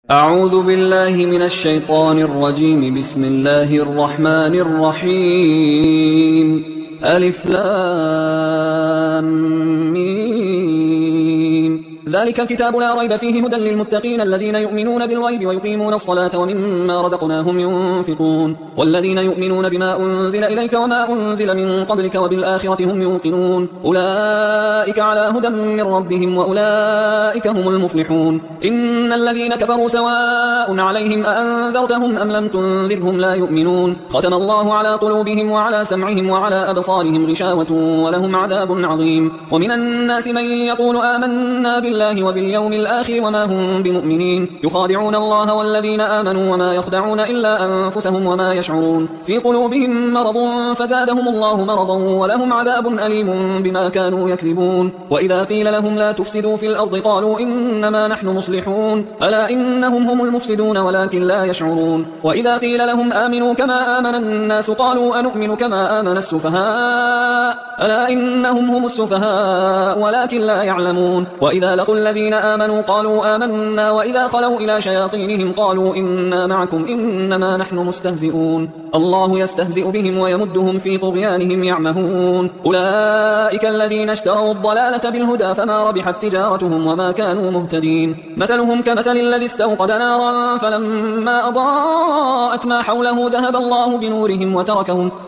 أعوذ بالله من الشيطان الرجيم. بسم الله الرحمن الرحيم. ألف لام ميم. ذلك الكتاب لا ريب فيه هدى للمتقين الذين يؤمنون بالغيب ويقيمون الصلاة ومما رزقناهم ينفقون والذين يؤمنون بما أنزل إليك وما أنزل من قبلك وبالآخرة هم يوقنون أولئك على هدى من ربهم وأولئك هم المفلحون. إن الذين كفروا سواء عليهم أأنذرتهم أم لم تنذرهم لا يؤمنون. ختم الله على قلوبهم وعلى سمعهم وعلى أبصارهم غشاوة ولهم عذاب عظيم. ومن الناس من يقول آمنا بالله وباليوم الآخر وما هم بمؤمنين يخادعون الله والذين آمنوا وما يخدعون إلا أنفسهم وما يشعرون. في قلوبهم مرض فزادهم الله مرضا ولهم عذاب أليم بما كانوا يكذبون. وإذا قيل لهم لا تفسدوا في الأرض قالوا إنما نحن مصلحون ألا إنهم هم المفسدون ولكن لا يشعرون. وإذا قيل لهم آمنوا كما آمن الناس قالوا أنؤمن كما آمن السفهاء ألا إنهم هم السفهاء ولكن لا يعلمون. وإذا لقوا الذين آمنوا قالوا آمنا وإذا خلوا إلى شياطينهم قالوا إنا معكم إنما نحن مستهزئون. الله يستهزئ بهم ويمدهم في طغيانهم يعمهون. أولئك الذين اشتروا الضلالة بالهدى فما ربحت تجارتهم وما كانوا مهتدين. مثلهم كمثل الذي استوقد نارا فلما أضاءت ما حوله ذهب الله بنورهم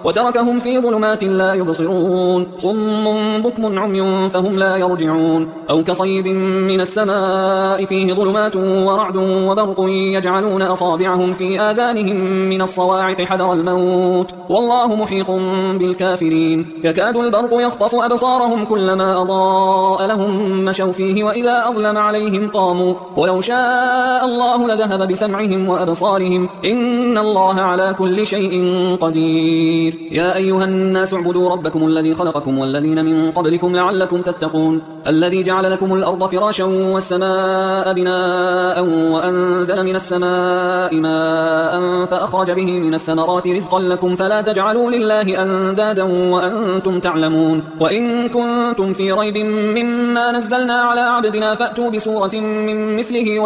وتركهم في ظلمات لا يبصرون. صم بكم عمي فهم لا يرجعون. أو كصيب من السماء فيه ظلمات ورعد وبرق يجعلون أصابعهم في آذانهم من الصواعق حذر الموت والله محيط بالكافرين. يكاد البرق يخطف أبصارهم كلما أضاء لهم مشوا فيه وإذا أظلم عليهم قاموا ولو شاء الله لذهب بسمعهم وأبصارهم إن الله على كل شيء قدير. يا أيها الناس اعبدوا ربكم الذي خلقكم والذين من قبلكم لعلكم تتقون. الذي جعل لكم الأرض فراشا والسماء بناء وأنزل من السماء ماء فأخرج به من الثمرات رزقا لكم فلا تجعلوا لله أندادا وأنتم تعلمون. وإن كنتم في ريب مما نزلنا على عبدنا فأتوا بسورة من مثله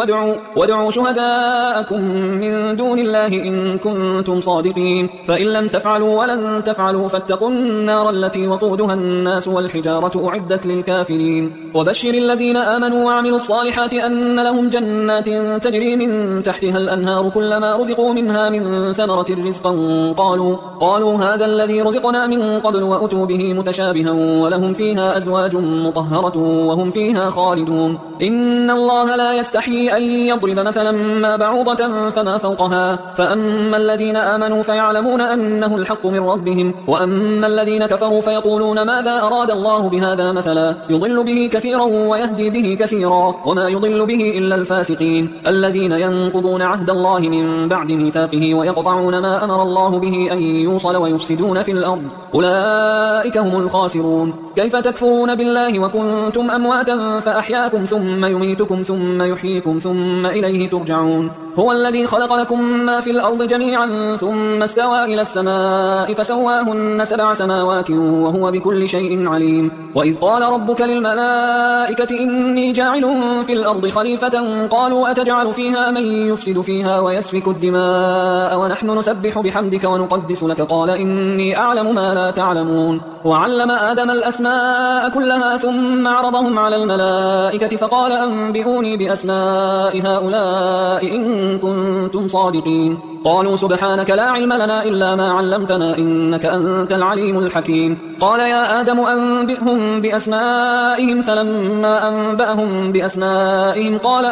وادعوا شهداءكم من دون الله إن كنتم صادقين. فإن لم تفعلوا ولن تفعلوا فاتقوا النار التي وقودها الناس والحجارة أعدت للكافرين. وبشر الذين آمنوا وعملوا الصالحات أن لهم جنات تجري من تحتها الأنهار كلما رزقوا منها من ثمرة رزقا قالوا هذا الذي رزقنا من قبل وأتوا به متشابها ولهم فيها أزواج مطهرة وهم فيها خالدون. إن الله لا يستحيي أن يضرب مثلا ما بعوضة فما فوقها فأما الذين آمنوا فيعلمون أنه الحق من ربهم وأما الذين كفروا فيقولون ماذا أراد الله بهذا مثلا يضل به كثيرا ويهدي به كثيرا وما يضل به إلا الفاسقين الذين ينقضون عهد الله من بعد ميثاقه ويقطعون ما أمر الله به أن يوصل ويفسدون في الأرض أولئك هم الخاسرون. كيف تكفرون بالله وكنتم أمواتا فأحياكم ثم يميتكم ثم يحييكم ثم إليه ترجعون. هو الذي خلق لكم ما في الأرض جميعا ثم استوى إلى السماء فسواهن 7 سماوات وهو بكل شيء عليم. وإذ قال ربك للملائكة إني جاعل في الأرض خليفة قالوا أتجعل فيها من يفسد فيها ويسفك الدماء ونحن نسبح بحمدك ونقدس لك قال إني أعلم ما لا تعلمون. وعلم آدم الأسماء كلها ثم عرضهم على الملائكة فقال أنبئوني بأسماء هؤلاء إن كنتم صادقين. قالوا سبحانك لا علم لنا إلا ما علمتنا إنك أنت العليم الحكيم. قال يا آدم أنبئهم بأسمائهم فلما أنبأهم بأسمائهم قال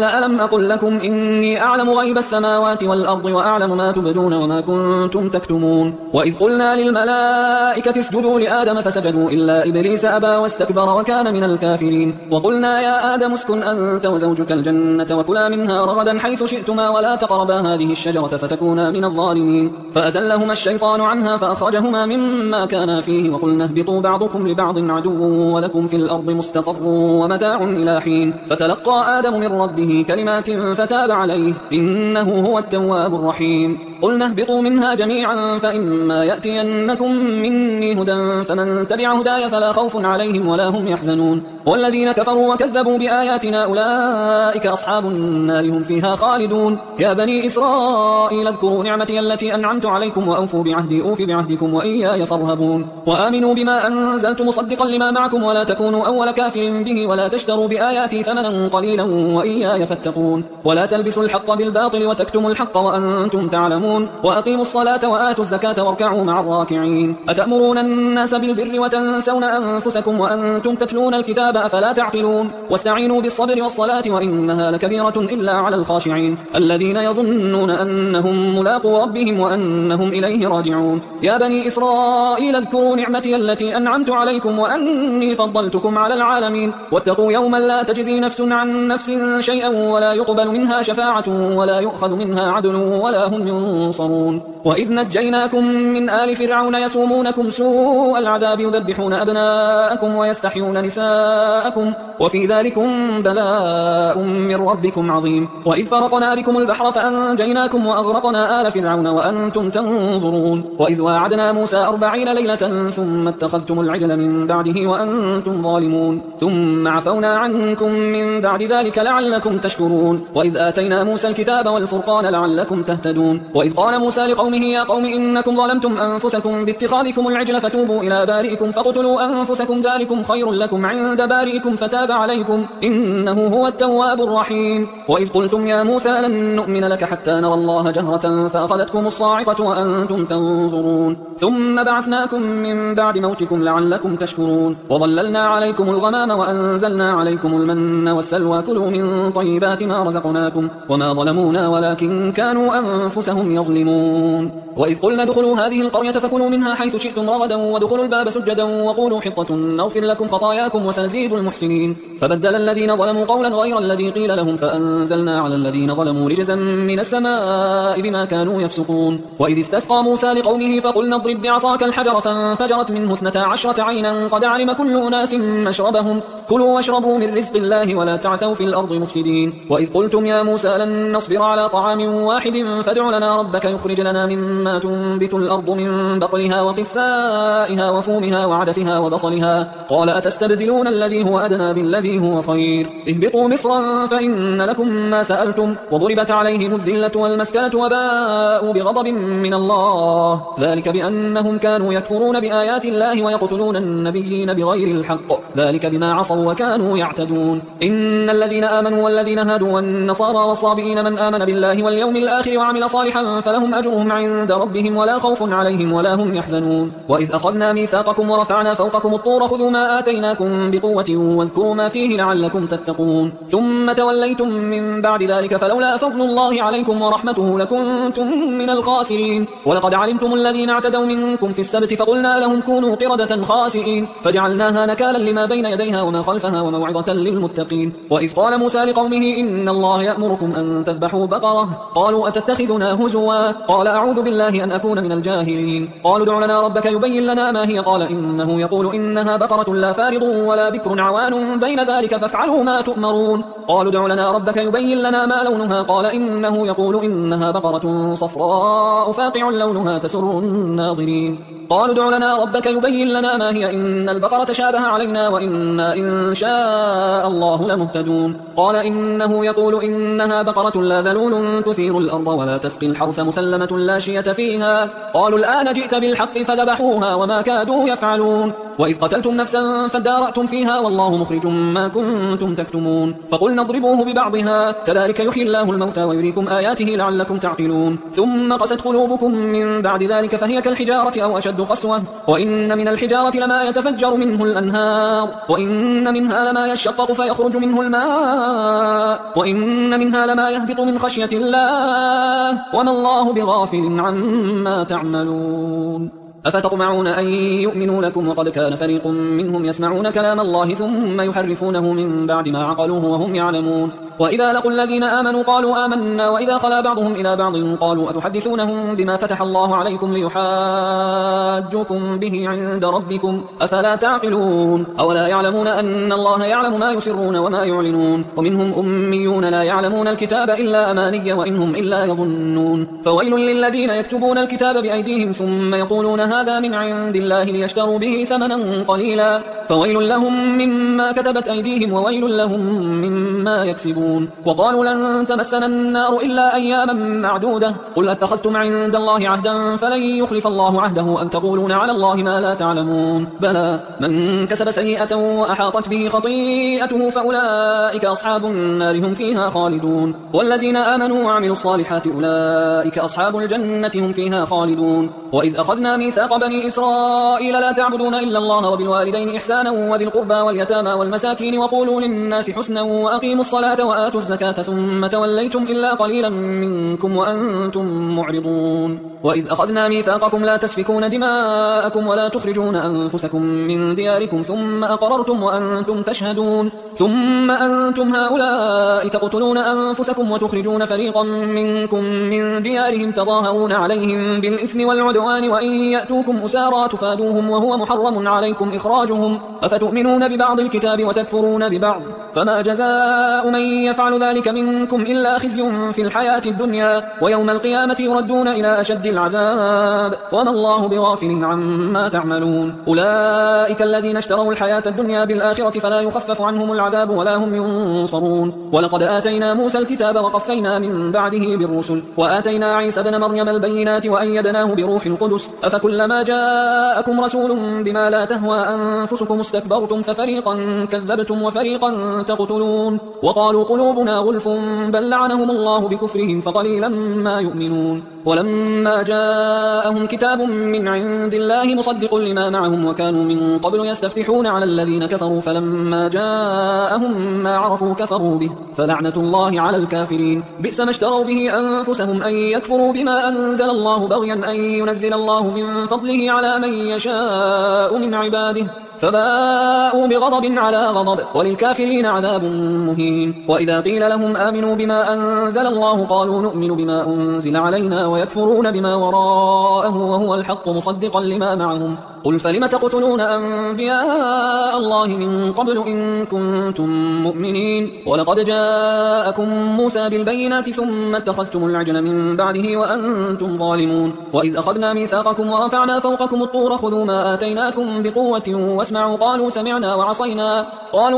ألم أقل لكم إني أعلم غيب السماوات والأرض وأعلم ما تبدون وما كنتم تكتمون. وإذ قلنا للملائكة اسجدوا لآدم فسجدوا إلا إبليس أبى واستكبر وكان من الكافرين. وقلنا يا آدم اسكن أنت وزوجك الجنة وكلا منها رغدا حيث شئتما ولا تقربا هذه الشجرة فتكونا من الظالمين. فأزلهما الشيطان عنها فأخرجهما مما كانا فيه وقلنا اهبطوا بعضكم لبعض عدو ولكم في الأرض مستقر ومتاع إلى حين. فتلقى آدم من ربه كلمات فتاب عليه إنه هو التواب الرحيم. قلنا اهبطوا منها جميعا فإما يأتينكم مني هدى فمن تبع هداي فلا خوف عليهم ولا هم يحزنون. والذين كفروا وكذبوا بآياتنا أولئك أصحاب النار هم فيها خالدون. يا بني إسرائيل اذكروا نعمتي التي أنعمت عليكم وأوفوا بعهدي أوف بعهدكم وإياي فارهبون. وآمنوا بما أنزلت مصدقا لما معكم ولا تكونوا أول كافر به ولا تشتروا بآياتي ثمنا قليلا وإياي فاتقون. ولا تلبسوا الحق بالباطل وتكتموا الحق وأنتم تعلمون. وأقيموا الصلاة وآتوا الزكاة واركعوا مع الراكعين. أتأمرون الناس بالبر وتنسون أنفسكم وأنتم تتلون الكتاب أفلا تعقلون. واستعينوا بالصبر والصلاة وإنها لكبيرة إلا على الخاشعين الذين يظنون أنهم ملاقو ربهم وأنهم إليه راجعون. يا بني إسرائيل اذكروا نعمتي التي أنعمت عليكم وأني فضلتكم على العالمين. واتقوا يوما لا تجزي نفس عن نفس شيئا ولا يقبل منها شفاعة ولا يؤخذ منها عدل ولا هم ينصرون. وإذ نجيناكم من آل فرعون يسومونكم سوء العذاب يذبحون أبناءكم ويستحيون نساءكم وفي ذلكم بلاء من ربكم عظيم. وإذ فرقنا بكم البحر فأنجيناكم وأغرقنا آل فرعون وأنتم تنظرون. وإذ واعدنا موسى 40 ليلة ثم اتخذتم العجل من بعده وأنتم ظالمون ثم عفونا عنكم من بعد ذلك لعلكم تشكرون. وإذ آتينا موسى الكتاب والفرقان لعلكم تهتدون. وإذ قال موسى لقومه يا قوم إنكم ظلمتم أنفسكم باتخاذكم العجل فتوبوا إلى بارئكم فاقتلوا أنفسكم ذلكم خير لكم عند بارئكم فتاب عليكم إنه هو التواب الرحيم. وإذ قلتم يا موسى لن نؤمن لك حتى نرى الله جهرة فأخذتكم الصاعقة وأنتم تنظرون ثم بعثناكم من بعد موتكم لعلكم تشكرون. وظللنا عليكم الغمام وأنزلنا عليكم المن والسلوى كلوا من طيبات ما رزقناكم وما ظلمونا ولكن كانوا أنفسهم يظلمون. وإذ قلنا ادخلوا هذه القرية فكلوا منها حيث شئتم رغدا وادخلوا الباب سجدا وقولوا حطة نغفر لكم خطاياكم وسنزيد المحسنين. فبدل الذين ظلموا قولا غير الذي قيل لهم فأنزلنا على الذين ظلموا رجزا من السماء بما كانوا يفسقون. وإذ استسقى موسى لقومه فقلنا اضرب بعصاك الحجر فانفجرت منه 12 عينا قد علم كل أناس مشربهم كلوا واشربوا من رزق الله ولا تعثوا في الأرض مفسدين. وإذ قلتم يا موسى لن نصبر على طعام واحد فادع لنا ربك يخرج لنا مما تنبت الأرض من بقلها وقثائها وفومها وعدسها وبصلها قال أتستبدلون الذي هو أدنى بالذي هو خير اهبطوا مصرا فإن لكم ما سألتم وضربت عليهم الذلة والمسكنة وباءوا بغضب من الله ذلك بأنهم كانوا يكفرون بآيات الله ويقتلون النبيين بغير الحق ذلك بما عصوا وكانوا يعتدون. إن الذين آمنوا والذين هادوا والنصارى والصابئين من آمن بالله واليوم الآخر وعمل صالحا فلهم أجرهم عند ربهم ولا خوف عليهم ولا هم يحزنون. وإذ أخذنا ميثاقكم ورفعنا فوقكم الطور خذوا ما آتيناكم بقوة واذكروا ما فيه لعلكم تتقون ثم توليتم من بعد ذلك فلولا فضل الله عليكم ورحمته لكنتم من الخاسرين. ولقد علمتم الذين اعتدوا منكم في السبت فقلنا لهم كونوا قردة خاسئين فجعلناها نكالا لما بين يديها وما خلفها وموعظة للمتقين. وإذ قال موسى لقومه إن الله يأمركم أن تذبحوا بقرة قالوا أتتخذنا هزوا قال أعوذ بالله أن أكون من الجاهلين. قالوا ادع لنا ربك يبين لنا ما هي قال إنه يقول إنها بقرة لا فارض ولا بكر عوان بين ذلك فافعلوا ما تؤمرون. قالوا ادع لنا ربك يبين لنا ما لونها قال إنه يقول إنها بقرة صفراء فاقع لونها تسر الناظرين. قالوا ادع لنا ربك يبين لنا ما هي إن البقرة شابه علينا وإنا إن شاء الله لمهتدون. قال إنه يقول إنها بقرة لا ذلول تثير الأرض ولا تسقي الحرث مسلمة لا شية فيها. قالوا الآن جئت بالحق فذبحوها وما كادوا يفعلون. وإذ قتلتم نفسا فادارأتم فيها والله مخرج ما كنتم تكتمون. فقلنا اضربوه ببعضها كذلك يحيي الله الموتى ويريكم آياته لعلكم تعقلون. ثم قست قلوبكم من بعد ذلك فهي كالحجارة أو أشد قسوة وإن من الحجارة لما يتفجر منه الأنهار وإن منها لما يشقق فيخرج منه الماء وإن منها لما يهبط من خشية الله وما الله بغافل عما تعملون. أفتطمعون أن يؤمنوا لكم وقد كان فريق منهم يسمعون كلام الله ثم يحرفونه من بعد ما عقلوه وهم يعلمون. وإذا لقوا الذين آمنوا قالوا آمنا وإذا خلا بعضهم إلى بعض قالوا أتحدثونهم بما فتح الله عليكم ليحاجوكم به عند ربكم أفلا تعقلون أولا يعلمون أن الله يعلم ما يسرون وما يعلنون ومنهم أميون لا يعلمون الكتاب إلا أماني وإنهم إلا يظنون فويل للذين يكتبون الكتاب بأيديهم ثم يقولون هذا من عند الله ليشتروا به ثمنا قليلا فويل لهم مما كتبت أيديهم وويل لهم مما يكسبون وقالوا لن تمسنا النار إلا أياما معدودة قل أتخذتم عند الله عهدا فلن يخلف الله عهده أم تقولون على الله ما لا تعلمون بلى من كسب سيئة وأحاطت به خطيئته فأولئك أصحاب النار هم فيها خالدون والذين آمنوا وعملوا الصالحات أولئك أصحاب الجنة هم فيها خالدون وإذ أخذنا ميثاق بني إسرائيل لا تعبدون إلا الله وبالوالدين إحسانا وذي القربى واليتامى والمساكين وقولوا للناس حسنا وأقيموا الصلاة وآتوا الزكاة ثم توليتم إلا قليلا منكم وأنتم معرضون وإذ أخذنا ميثاقكم لا تسفكون دماءكم ولا تخرجون أنفسكم من دياركم ثم أقررتم وأنتم تشهدون ثم أنتم هؤلاء تقتلون أنفسكم وتخرجون فريقا منكم من ديارهم تظاهرون عليهم بالإثم والعدوان وإن يأتوكم أسارى تفادوهم وهو محرم عليكم إخراجهم أفتؤمنون ببعض الكتاب وتكفرون ببعض فما جزاء من يفعل ذلك منكم إلا خزي في الحياة الدنيا ويوم القيامة يردون إلى أشد العذاب وما الله بغافل عما تعملون أولئك الذين اشتروا الحياة الدنيا بالآخرة فلا يخفف عنهم العذاب ولا هم ينصرون ولقد آتينا موسى الكتاب وقفينا من بعده بالرسل وآتينا عيسى بن مريم البينات وأيدناه بروح القدس أفكلما جاءكم رسول بما لا تهوى أنفسكم استكبرتم ففريقا كذبتم وفريقا تقتلون وقالوا قلوبنا غلف بل لعنهم الله بكفرهم فقليلا ما يؤمنون ولما جاءهم كتاب من عند الله مصدق لما معهم وكانوا من قبل يستفتحون على الذين كفروا فلما جاءهم ما عرفوا كفروا به فلعنة الله على الكافرين بئس ما اشتروا به أنفسهم أن يكفروا بما أنزل الله بغيا أن ينزل الله من فضله على من يشاء من عباده فباءوا بغضب على غضب وللكافرين عذاب مهين وإذا قيل لهم آمنوا بما أنزل الله قالوا نؤمن بما أنزل علينا ويكفرون بما وراءه وهو الحق مصدقا لما معهم قل فلم تقتلون أنبياء الله من قبل إن كنتم مؤمنين ولقد جاءكم موسى بالبينات ثم اتخذتم العجل من بعده وأنتم ظالمون وإذ أخذنا ميثاقكم ورفعنا فوقكم الطور خذوا ما آتيناكم بقوة واسمعوا قالوا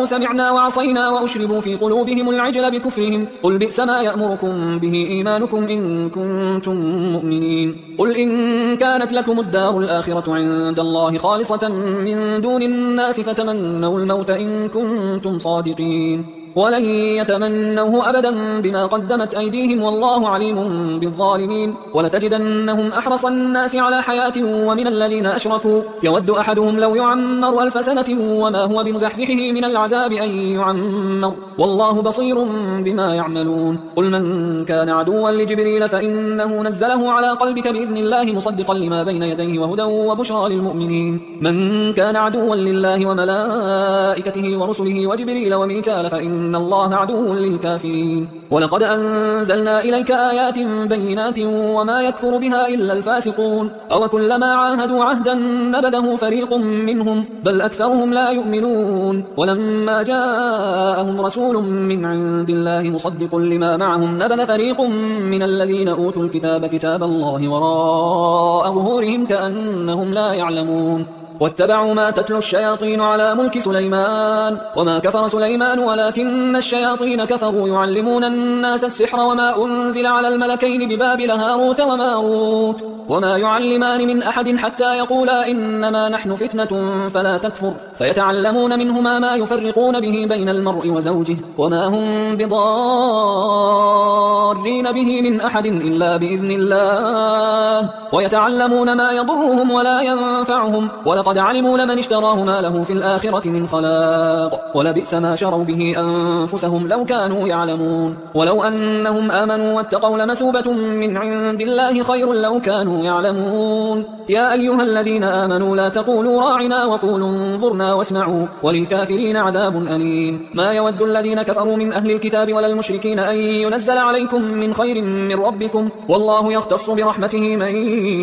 سمعنا وعصينا وأشربوا في قلوبهم العجل بكفرهم قل بئس ما يأمركم به إيمانكم إن كنتم مؤمنين قل إن كانت لكم الدار الآخرة عند الله خالصة من دون الناس فتمنوا الموت إن كنتم صادقين ولن يتمنوه أبدا بما قدمت أيديهم والله عليم بالظالمين ولتجدنهم أحرص الناس على حياة ومن الذين أشركوا يود أحدهم لو يعمر 1000 سنة وما هو بمزحزحه من العذاب أن يعمر والله بصير بما يعملون قل من كان عدوا لجبريل فإنه نزله على قلبك بإذن الله مصدقا لما بين يديه وهدى وبشرى للمؤمنين من كان عدوا لله وملائكته ورسله وجبريل وميكال فإن الله عدو للكافرين ولقد أنزلنا إليك آيات بينات وما يكفر بها إلا الفاسقون أو كلما عاهدوا عهدا نبذه فريق منهم بل أكثرهم لا يؤمنون ولما جاءهم رسول من عند الله مصدق لما معهم نبذ فريق من الذين أوتوا الكتاب كتاب الله وراء ظهورهم كأنهم لا يعلمون واتبعوا ما تتلو الشياطين على ملك سليمان وما كفر سليمان ولكن الشياطين كفروا يعلمون الناس السحر وما أنزل على الملكين ببابل هاروت وماروت وما يعلمان من أحد حتى يقولا إنما نحن فتنة فلا تكفر فيتعلمون منهما ما يفرقون به بين المرء وزوجه وما هم بضار بضارين به من أحد إلا بإذن الله ويتعلمون ما يضرهم ولا ينفعهم ولقد علموا لمن اشتراه ما له في الآخرة من خلاق ولبئس ما شروا به أنفسهم لو كانوا يعلمون ولو أنهم آمنوا واتقوا لمثوبة من عند الله خير لو كانوا يعلمون يا أيها الذين آمنوا لا تقولوا راعنا وقولوا انظرنا واسمعوا وللكافرين عذاب أليم ما يود الذين كفروا من أهل الكتاب ولا المشركين أن ينزل عليكم من خير من ربكم والله يختص برحمته من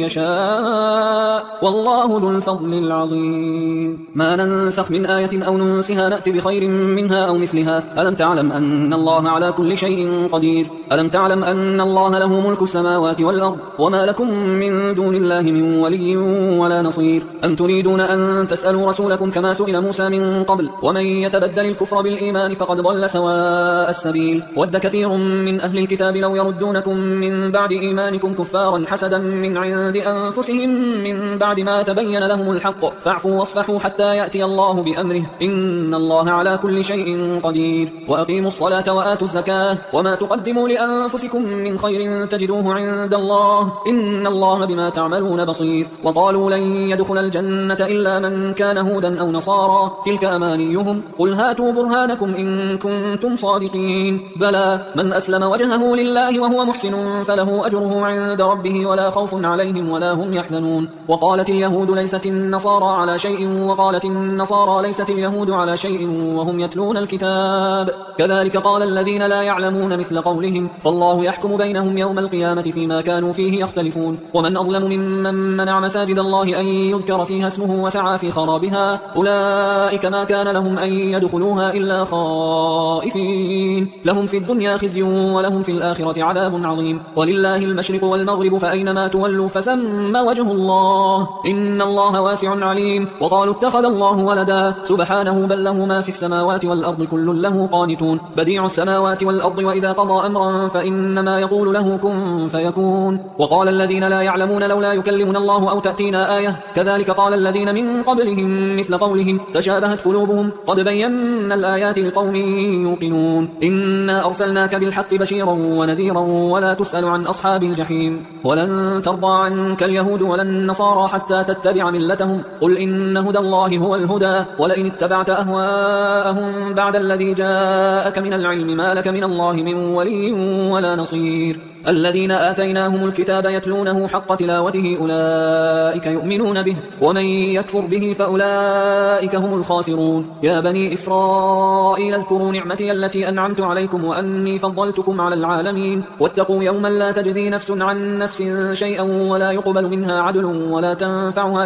يشاء والله ذو الفضل العظيم ما ننسخ من آية أو ننسها نأتي بخير منها أو مثلها ألم تعلم أن الله على كل شيء قدير ألم تعلم أن الله له ملك السماوات والأرض وما لكم من دون الله من ولي ولا نصير أم تريدون أن تسألوا رسولكم كما سئل موسى من قبل ومن يتبدل الكفر بالإيمان فقد ضل سواء السبيل ود كثير من أهل الكتاب لو يردونكم من بعد إيمانكم كفارا حسدا من عند أنفسهم من بعد ما تبين لهم الحق فاعفوا واصفحوا حتى يأتي الله بأمره إن الله على كل شيء قدير وأقيموا الصلاة وآتوا الزكاة وما تقدموا لأنفسكم من خير تجدوه عند الله إن الله بما تعملون بصير وقالوا لن يدخل الجنة إلا من كان هودا أو نصارى تلك أمانيهم قل هاتوا برهانكم إن كنتم صادقين بلى من أسلم وجهه لله وهو محسن فله أجره عند ربه ولا خوف عليهم ولا هم يحزنون وقالت اليهود ليست النصارى على شيء وقالت النصارى ليست اليهود على شيء وهم يتلون الكتاب كذلك قال الذين لا يعلمون مثل قولهم فالله يحكم بينهم يوم القيامة فيما كانوا فيه يختلفون ومن أظلم ممن منع مساجد الله أن يذكر فيها اسمه وسعى في خرابها أولئك ما كان لهم أن يدخلوها إلا خائفين لهم في الدنيا خزي ولهم في الآخرة عذاب عظيم ولله المشرق والمغرب فأينما تولوا فثم وجه الله إن الله واسع عليم وقالوا اتخذ الله ولدا سبحانه بل له ما في السماوات والأرض كل له قانتون بديع السماوات والأرض وإذا قضى أمرا فإنما يقول له كن فيكون وقال الذين لا يعلمون لولا يكلمنا الله أو تأتينا آية كذلك قال الذين من قبلهم مثل قولهم تشابهت قلوبهم قد بينا الآيات لقوم يوقنون إنا أرسلناك بالحق بشيرا ونذيرا ولا تسأل عن أصحاب الجحيم ولن ترضى عنك اليهود ولا النصارى حتى تتبع ملتهم قل إن هدى الله هو الهدى ولئن اتبعت أهواءهم بعد الذي جاءك من العلم ما لك من الله من ولي ولا نصير الذين آتيناهم الكتاب يتلونه حق تلاوته أولئك يؤمنون به ومن يكفر به فأولئك هم الخاسرون يا بني إسرائيل اذكروا نعمتي التي أنعمت عليكم وأني فضلتكم على العالمين واتقوا يوما لا تجزي نفس عن نفس شيئا ولا يقبل منها عدل ولا تنفعها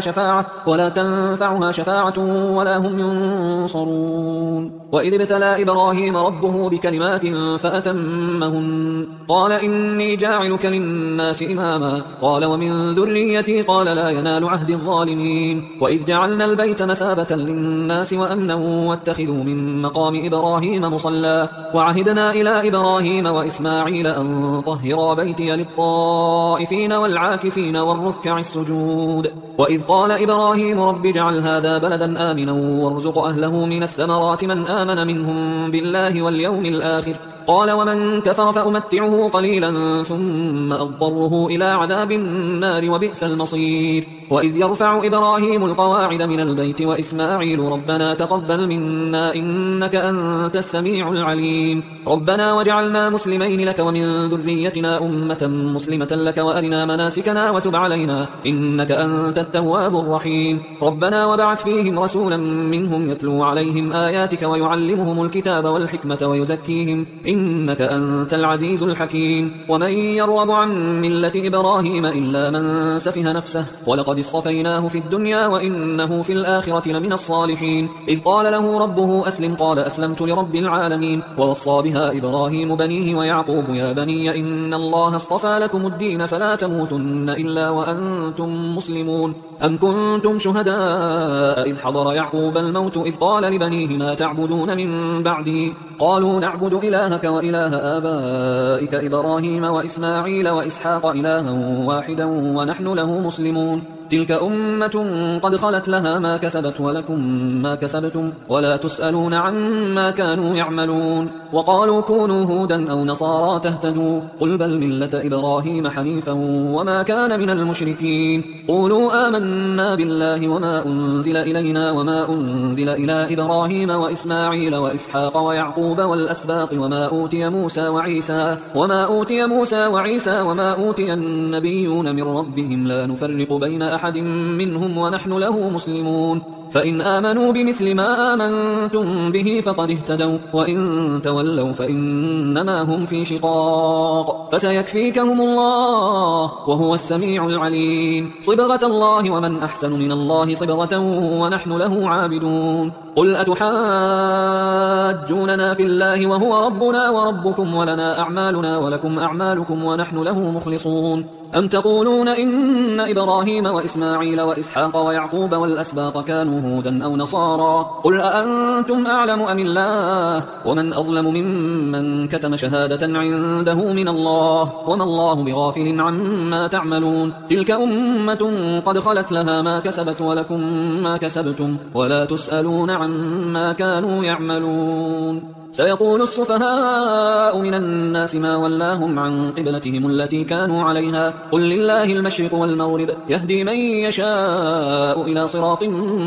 شفاعة ولا هم ينصرون وإذ ابتلى إبراهيم ربه بكلمات فأتمهن قال إني جاعلك للناس إماما قال ومن ذريتي قال لا ينال عهد الظالمين وإذ جعلنا البيت مثابة للناس وأمنا واتخذوا من مقام إبراهيم مصلى وعهدنا إلى إبراهيم وإسماعيل أن طهرا بيتي للطائفين والعاكفين والركع السجود وإذ قال إبراهيم رب اجعل هذا بلدا آمنا وارزق أهله من الثمرات من آمن منهم بالله واليوم الآخر قال ومن كفر فأمتعه قليلا ثم أضطره إلى عذاب النار وبئس المصير وإذ يرفع إبراهيم القواعد من البيت وإسماعيل ربنا تقبل منا إنك أنت السميع العليم ربنا وجعلنا مسلمين لك ومن ذريتنا أمة مسلمة لك وأرنا مناسكنا وتب علينا إنك أنت التواب الرحيم ربنا وبعث فيهم رسولا منهم يتلو عليهم آياتك ويعلمهم الكتاب والحكمة ويزكيهم إنك أنت العزيز الحكيم ومن يرغب عن ملة إبراهيم إلا من سفه نفسه ولقد اصطفيناه في الدنيا وإنه في الآخرة لمن الصالحين إذ قال له ربه أسلم قال أسلمت لرب العالمين ووصى بها إبراهيم بنيه ويعقوب يا بني إن الله اصطفى لكم الدين فلا تموتن إلا وأنتم مسلمون أم كنتم شهداء إذ حضر يعقوب الموت إذ قال لبنيه ما تعبدون من بعدي قالوا نعبد إلهك وإله آبائك إبراهيم وإسماعيل وإسحاق إلها واحدا ونحن له مسلمون تلك أمة قد خلت لها ما كسبت ولكم ما كسبتم ولا تسألون عما كانوا يعملون وقالوا كونوا هودا أو نصارى تهتدوا قل بل ملة إبراهيم حنيفا وما كان من المشركين قولوا آمنا بالله وما أنزل إلينا وما أنزل إلى إبراهيم وإسماعيل وإسحاق ويعقوب والأسباط وما أوتي موسى وعيسى وما أوتي النبيون من ربهم لا نفرق بين أحد منهم ونحن له مسلمون فإن آمنوا بمثل ما آمنتم به فقد اهتدوا وإن تولوا فإنما هم في شقاق فسيكفيكهم الله وهو السميع العليم صبغة الله ومن أحسن من الله صبغة ونحن له عابدون قل أتحاجوننا في الله وهو ربنا وربكم ولنا أعمالنا ولكم أعمالكم ونحن له مخلصون أم تقولون إن إبراهيم وإسماعيل وإسحاق ويعقوب والأسباط كانوا هودا أو نصارى قل أأنتم أعلم أم الله ومن أظلم ممن كتم شهادة عنده من الله وما الله بغافل عما تعملون تلك أمة قد خلت لها ما كسبت ولكم ما كسبتم ولا تسألون عما كانوا يعملون سيقول السفهاء من الناس ما ولاهم عن قبلتهم التي كانوا عليها قل لله المشرق والمغرب يهدي من يشاء إلى صراط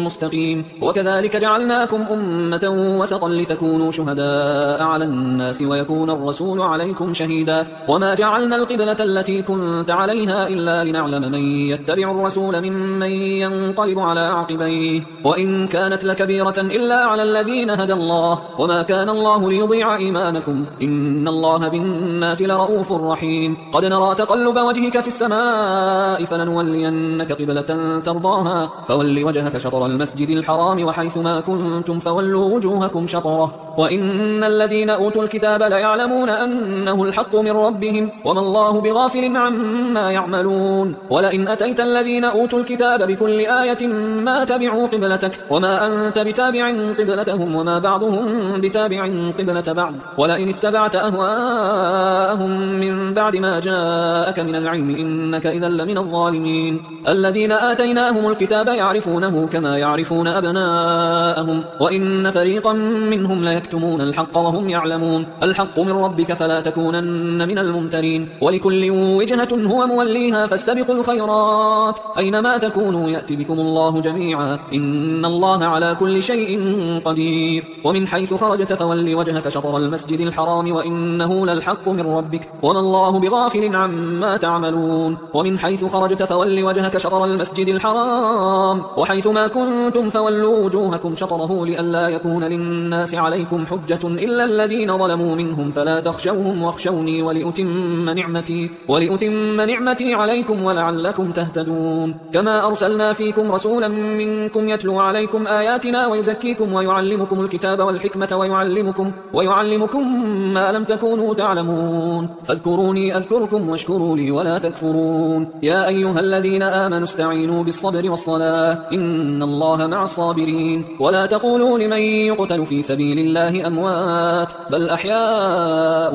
مستقيم وكذلك جعلناكم أمة وسطا لتكونوا شهداء على الناس ويكون الرسول عليكم شهيدا وما جعلنا القبلة التي كنت عليها إلا لنعلم من يتبع الرسول ممن ينقلب على عقبيه وإن كانت لكبيرة إلا على الذين هدى الله وما كان الله ليضيع إيمانكم إن الله بالناس لرؤوف رحيم قد نرى تقلب وجهك في السماء فلنولينك قبلة ترضاها فول وجهك شطر المسجد الحرام وحيث ما كنتم فولوا وجوهكم شطره وإن الذين أوتوا الكتاب ليعلمون أنه الحق من ربهم وما الله بغافل عما يعملون ولئن أتيت الذين أوتوا الكتاب بكل آية ما تبعوا قبلتك وما أنت بتابع قبلتهم وما بعضهم بتابع قبلة بعض ولئن اتبعت أهواءهم من بعد ما جاءك من العلم إنك إذا لمن الظالمين الذين آتيناهم الكتاب يعرفونه كما يعرفون أبناءهم وإن فريقا منهم ليكتمون الحق وهم يعلمون الحق من ربك فلا تكونن من الممترين ولكل وجهة هو موليها فاستبقوا الخيرات أينما تكونوا يأتي بكم الله جميعا إن الله على كل شيء قدير ومن حيث خرجت فول وجهك شطر المسجد الحرام وإنه للحق من ربك وما الله بغافل عما تعملون ومن حيث خرجت فول وجهك شطر المسجد الحرام وحيث ما كنتم فولوا وجوهكم شطره لئلا يكون للناس عليكم حجة إلا الذين ظلموا منهم فلا تخشوهم واخشوني ولأتم نعمتي عليكم ولعلكم تهتدون كما أرسلنا فيكم رسولا منكم يتلو عليكم آياتنا ويزكيكم ويعلمكم الكتاب والحكمة ويعلمكم ما لم تكونوا تعلمون فاذكروني أذكركم واشكروا لي ولا تكفرون يا أيها الذين آمنوا استعينوا بالصبر والصلاة إن الله مع الصابرين ولا تقولوا لمن يقتل في سبيل الله أموات بل أحياء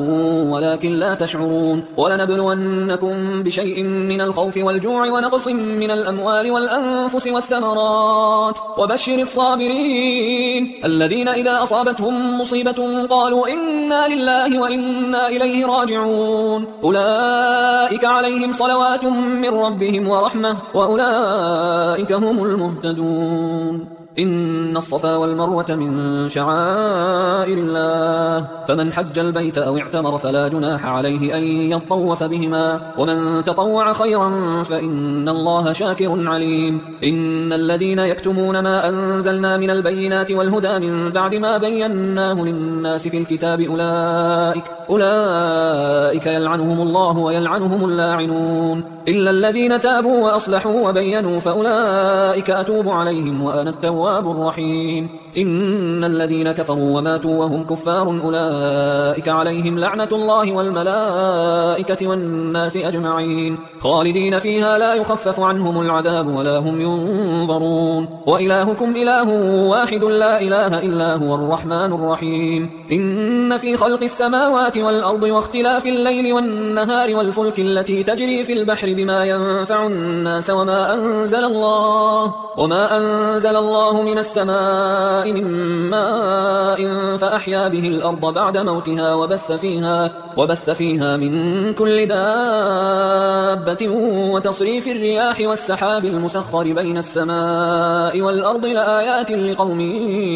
ولكن لا تشعرون ولنبلونكم بشيء من الخوف والجوع ونقص من الأموال والأنفس والثمرات وبشر الصابرين الذين إذا أصابتهم مصيبة قالوا إنا لله وإنا إليه راجعون أولئك عليهم صلوات من ربهم ورحمة وأولئك هم المهتدون إن الصفا والمروة من شعائر الله فمن حج البيت أو اعتمر فلا جناح عليه أن يطوف بهما ومن تطوع خيرا فإن الله شاكر عليم إن الذين يكتمون ما أنزلنا من البينات والهدى من بعد ما بيناه للناس في الكتاب أولئك يلعنهم الله ويلعنهم اللاعنون إلا الذين تابوا وأصلحوا وبينوا فأولئك أتوب عليهم وأنا التواب تواب رحيم. إن الذين كفروا وماتوا وهم كفار أولئك عليهم لعنة الله والملائكة والناس أجمعين خالدين فيها لا يخفف عنهم العذاب ولا هم ينظرون. وإلهكم إله واحد لا إله إلا هو الرحمن الرحيم. إن في خلق السماوات والأرض واختلاف الليل والنهار والفلك التي تجري في البحر بما ينفع الناس وما أنزل الله من السماء من ماء فأحيا به الأرض بعد موتها وبث فيها من كل دابة وتصريف الرياح والسحاب المسخر بين السماء والأرض لآيات لقوم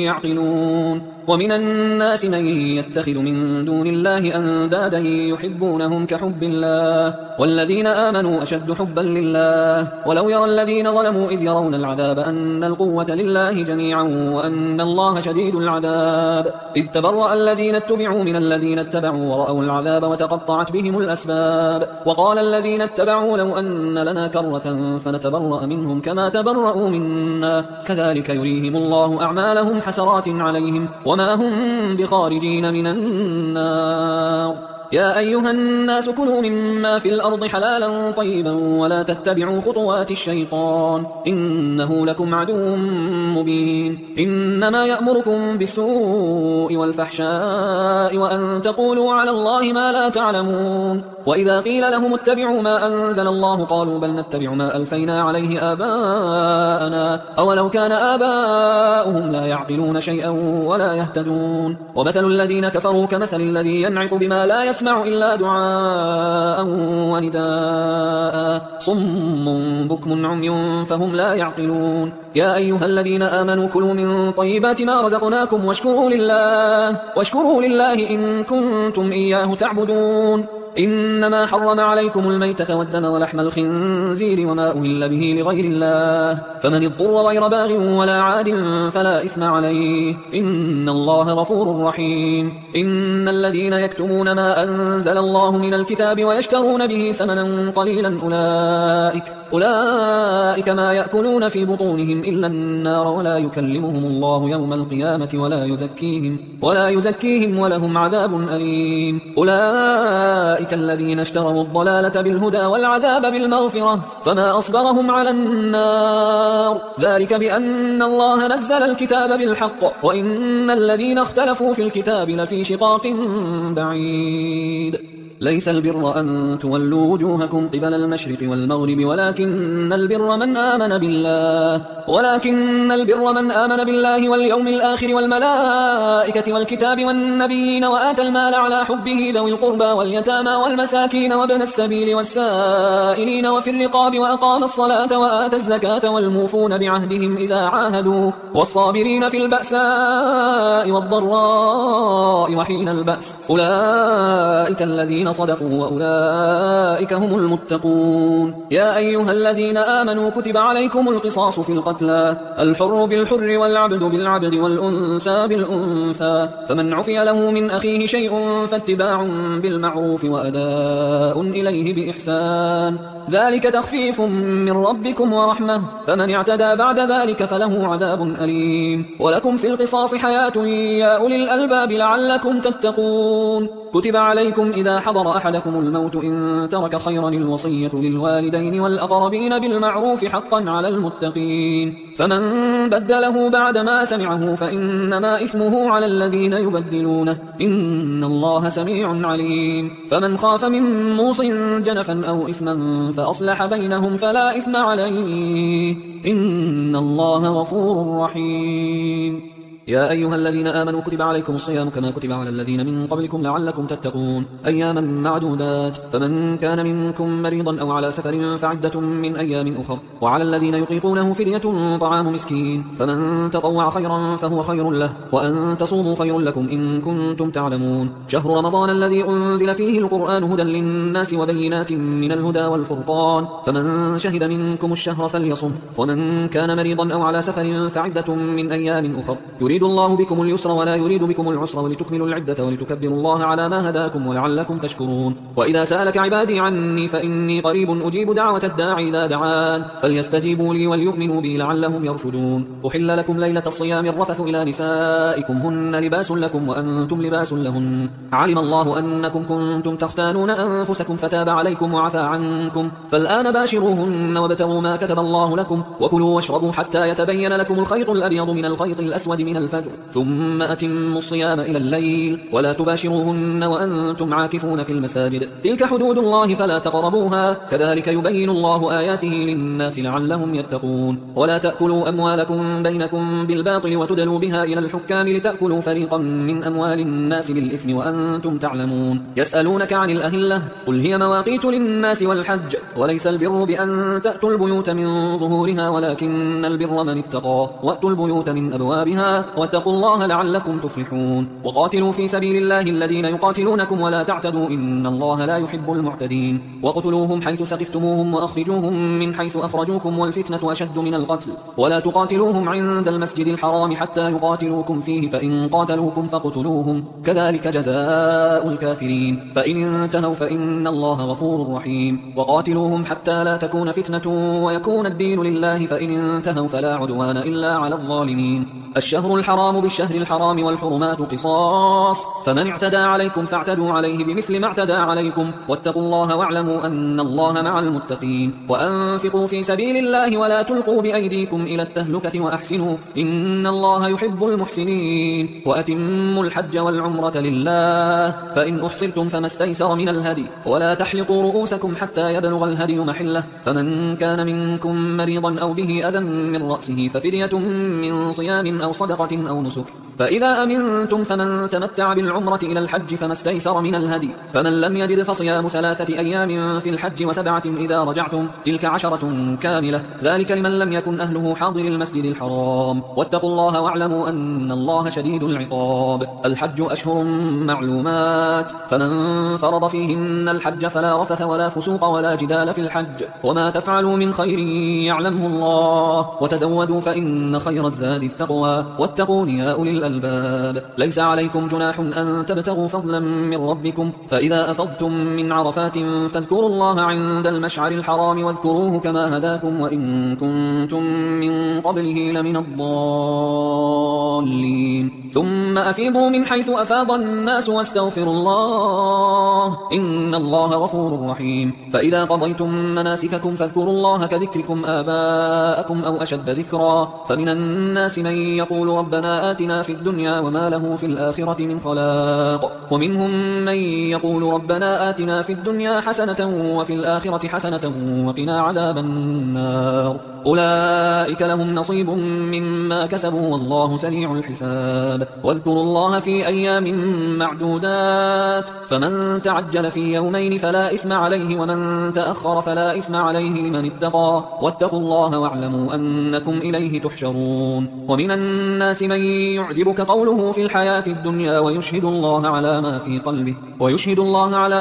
يعقلون. ومن الناس من يتخذ من دون الله أندادا يحبونهم كحب الله والذين آمنوا أشد حبا لله. ولو يرى الذين ظلموا إذ يرون العذاب أن القوة لله جميعا وأن الله شديد العذاب إذ تبرأ الذين اتبعوا من الذين اتبعوا ورأوا العذاب وتقطعت بهم الأسباب. وقال الذين اتبعوا لو أن لنا كرة فنتبرأ منهم كما تبرأوا منا كذلك يريهم الله أعمالهم حسرات عليهم وما هم بخارجين من النار. يا أيها الناس كلوا مما في الأرض حلالا طيبا ولا تتبعوا خطوات الشيطان إنه لكم عدو مبين. إنما يأمركم بالسوء والفحشاء وأن تقولوا على الله ما لا تعلمون. وإذا قيل لهم اتبعوا ما أنزل الله قالوا بل نتبع ما ألفينا عليه آباءنا أولو كان آباؤهم لا يعقلون شيئا ولا يهتدون. ومثل الذين كفروا كمثل الذي ينعق بما لا يسمع إلا دعاء ونداء صم بكم عمي فهم لا يعقلون. يا أيها الذين آمنوا كلوا من طيبات ما رزقناكم واشكروا لله إن كنتم إياه تعبدون. إنما حرم عليكم الميتة والدم ولحم الخنزير وما أهل به لغير الله فمن اضطر غير باغ ولا عاد فلا إثم عليه إن الله غفور رحيم. إن الذين يكتمون ما أنزل الله من الكتاب ويشترون به ثمنا قليلا أولئك ما يأكلون في بطونهم إلا النار ولا يكلمهم الله يوم القيامة ولا يزكيهم ولهم عذاب أليم. أولئك الذين اشتروا الضلالة بالهدى والعذاب بالمغفرة فما أصبرهم على النار ذلك بأن الله نزل الكتاب بالحق وإن الذين اختلفوا في الكتاب لفي شقاق بعيد. ليس البر أن تولوا وجوهكم قبل المشرق والمغرب ولكن البر من آمن بالله واليوم الآخر والملائكة والكتاب والنبيين وآتى المال على حبه ذوي القربى واليتامى والمساكين وابن السبيل والسائلين وفي الرقاب وأقام الصلاة وآتى الزكاة والموفون بعهدهم إذا عاهدوا والصابرين في البأساء والضراء وحين البأس أولئك الذين صدقوا وأولئك هم المتقون. يا أيها الذين آمنوا كتب عليكم القصاص في القتلى الحر بالحر والعبد بالعبد والأنثى بالأنثى فمن عفي له من أخيه شيء فاتباع بالمعروف وأداء إليه بإحسان ذلك تخفيف من ربكم ورحمة فمن اعتدى بعد ذلك فله عذاب أليم. ولكم في القصاص حياة يا أولي الألباب لعلكم تتقون. كتب عليكم إذا حضر أحدكم الموت إن ترك خيرا الوصية للوالدين والأقربين بالمعروف حقا على المتقين فمن بدله بعد ما سمعه فإنما إثمه على الذين يبدلونه إن الله سميع عليم. فمن خاف من موص جنفا أو إثما فأصلح بينهم فلا إثم عليه إن الله غفور رحيم. يا أيها الذين آمنوا كتب عليكم الصيام كما كتب على الذين من قبلكم لعلكم تتقون أياما معدودات فمن كان منكم مريضا أو على سفر فعدة من أيام أخر وعلى الذين يطيقونه فدية طعام مسكين فمن تطوع خيرا فهو خير له وأن تصوموا خير لكم إن كنتم تعلمون. شهر رمضان الذي أنزل فيه القرآن هدى للناس وبينات من الهدى والفرقان فمن شهد منكم الشهر فليصم ومن كان مريضا أو على سفر فعدة من أيام أخر يريد الله بكم اليسر ولا يريد بكم العسر ولتكملوا العدة ولتكبروا الله على ما هداكم ولعلكم تشكرون. وإذا سألك عبادي عني فإني قريب أجيب دعوة الداعي إذا دعان فليستجيبوا لي وليؤمنوا بي لعلهم يرشدون. أحل لكم ليلة الصيام الرفث إلى نسائكم هن لباس لكم وأنتم لباس لهن علم الله أنكم كنتم تختانون أنفسكم فتاب عليكم وعفى عنكم فالآن باشروهن وابتغوا ما كتب الله لكم وكلوا واشربوا حتى يتبين لكم الخيط الأبيض من الخيط الأسود من الفجر ثم أتموا الصيام إلى الليل ولا تباشروهن وأنتم عاكفون في المساجد تلك حدود الله فلا تقربوها كذلك يبين الله آياته للناس لعلهم يتقون. ولا تأكلوا أموالكم بينكم بالباطل وتدلوا بها إلى الحكام لتأكلوا فريقا من أموال الناس بالإثم وأنتم تعلمون. يسألونك عن الأهلة قل هي مواقيت للناس والحج وليس البر بأن تأتوا البيوت من ظهورها ولكن البر من اتقى وأتوا البيوت من أبوابها واتقوا الله لعلكم تفلحون. وقاتلوا في سبيل الله الذين يقاتلونكم ولا تعتدوا إن الله لا يحب المعتدين. وقتلوهم حيث ثقفتموهم وأخرجوهم من حيث أخرجوكم والفتنة أشد من القتل ولا تقاتلوهم عند المسجد الحرام حتى يقاتلوكم فيه فإن قاتلوكم فاقتلوهم كذلك جزاء الكافرين فإن انتهوا فإن الله غفور رحيم. وقاتلوهم حتى لا تكون فتنة ويكون الدين لله فإن انتهوا فلا عدوان إلا على الظالمين. الشهر الحرام بالشهر الحرام والحرمات قصاص فمن اعتدى عليكم فاعتدوا عليه بمثل ما اعتدى عليكم واتقوا الله واعلموا أن الله مع المتقين. وأنفقوا في سبيل الله ولا تلقوا بأيديكم إلى التهلكة وأحسنوا إن الله يحب المحسنين. وأتموا الحج والعمرة لله فإن أحصرتم فما استيسر من الهدي ولا تحلقوا رؤوسكم حتى يبلغ الهدي محله فمن كان منكم مريضا أو به أذى من رأسه ففدية من صيام أو صدقة أو نسك فإذا أمنتم فمن تمتع بالعمرة إلى الحج فما استيسر من الهدي فمن لم يجد فصيام 3 أيام في الحج و7 إذا رجعتم تلك 10 كاملة ذلك لمن لم يكن أهله حاضر المسجد الحرام واتقوا الله واعلموا أن الله شديد العقاب. الحج أشهر معلومات فمن فرض فيهن الحج فلا رفث ولا فسوق ولا جدال في الحج وما تفعلوا من خير يعلمه الله وتزودوا فإن خير الزاد التقوى واتقون يا أولي الألباب. ليس عليكم جناح أن تبتغوا فضلا من ربكم فإذا أفضتم من عرفات فاذكروا الله عند المشعر الحرام واذكروه كما هداكم وإن كنتم من قبله لمن الضالين. ثم أفيضوا من حيث أفاض الناس واستغفروا الله إن الله غفور رحيم. فإذا قضيتم مناسككم فاذكروا الله كذكركم آباءكم أو أشد ذكرا فمن الناس من يقول ربنا آتنا في الدنيا وما له في الآخرة من خلاق ومنهم من يقول ربنا آتنا في الدنيا حسنة وفي الآخرة حسنة وقنا عذاب النار. أولئك لهم نصيب مما كسبوا والله سريع الحساب. واذكروا الله في أيام معدودات فمن تعجل في يومين فلا إثم عليه ومن تأخر فلا إثم عليه لمن اتقى واتقوا الله واعلموا أنكم إليه تحشرون. ومن الناس من يعجبك قوله في الحياة الدنيا ويشهد الله على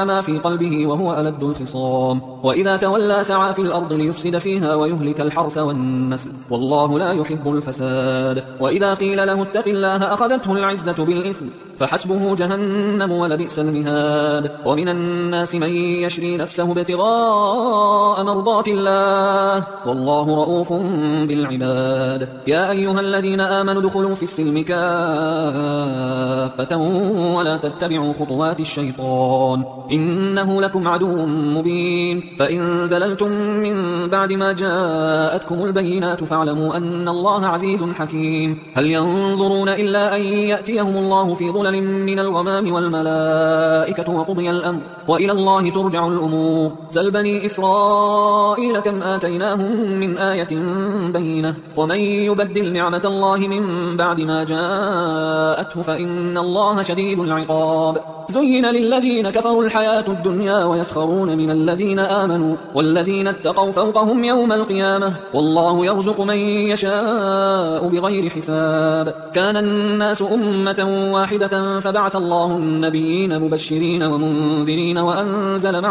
ما في قلبه وهو ألد الخصام وإذا تولى سعى في الأرض ليفسد فيها ويهلك الحرث والنسل والله لا يحب الفساد. وإذا قيل له اتق الله أخذته العزة بالإثم فحسبه جهنم ولبئس المهاد. ومن الناس من يشري نفسه ابتغاء مرضات الله والله رؤوف بالعباد. يا أيها الذين آمنوا ادخلوا في السلم كافة ولا تتبعوا خطوات الشيطان إنه لكم عدو مبين. فإن زللتم من بعد ما جاءتكم البينات فاعلموا أن الله عزيز حكيم. هل ينظرون إلا أن يأتيهم الله في ظلل من الغمام والملائكة وقضي الأمر وإلى الله ترجع الأمور. سل بني إسرائيل كم آتيناهم من آية بينة ومن يبدل نعمة الله من بعد ما جاءته فإن الله شديد العقاب. زين للذين كفروا الحياة الدنيا ويسخرون من الذين آمنوا والذين اتقوا فوقهم يوم القيامة والله يرزق من يشاء بغير حساب. كان الناس الناس أمة واحدة فبعث الله النبيين مبشرين ومنذرين وأنزل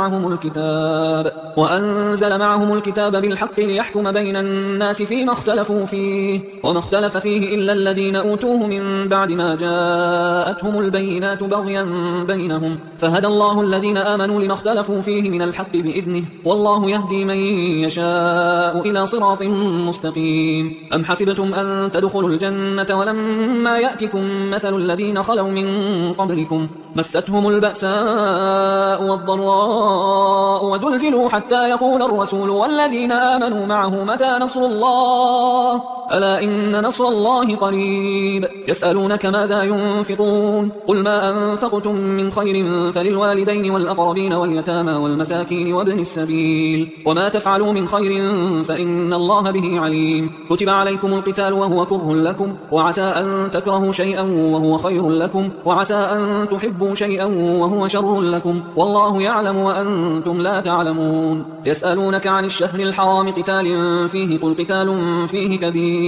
معهم الكتاب بالحق ليحكم بين الناس فيما اختلفوا فيه وما اختلف فيه إلا الذين أوتوه من بعد ما جاءتهم البينات بغيا بينهم فهدى الله الذين آمنوا لما اختلفوا فيه من الحق بإذنه والله يهدي من يشاء إلى صراط مستقيم. أم حسبتم أن تدخلوا الجنة ولما يأتكم مثل الذين خلوا من قبلكم مستهم البأساء والضراء وزلزلوا حتى يقول الرسول والذين آمنوا معه متى نصر الله ألا إن نصر الله قريب. يسألونك ماذا ينفقون قل ما أنفقتم من خير فللوالدين والأقربين واليتامى والمساكين وابن السبيل وما تفعلوا من خير فإن الله به عليم. كتب عليكم القتال وهو كره لكم وعسى أن تكرهوا شيئا وهو خير لكم وعسى أن تحبوا شيئا وهو شر لكم والله يعلم وأنتم لا تعلمون. يسألونك عن الشهر الحرام قتال فيه قل قتال فيه كبير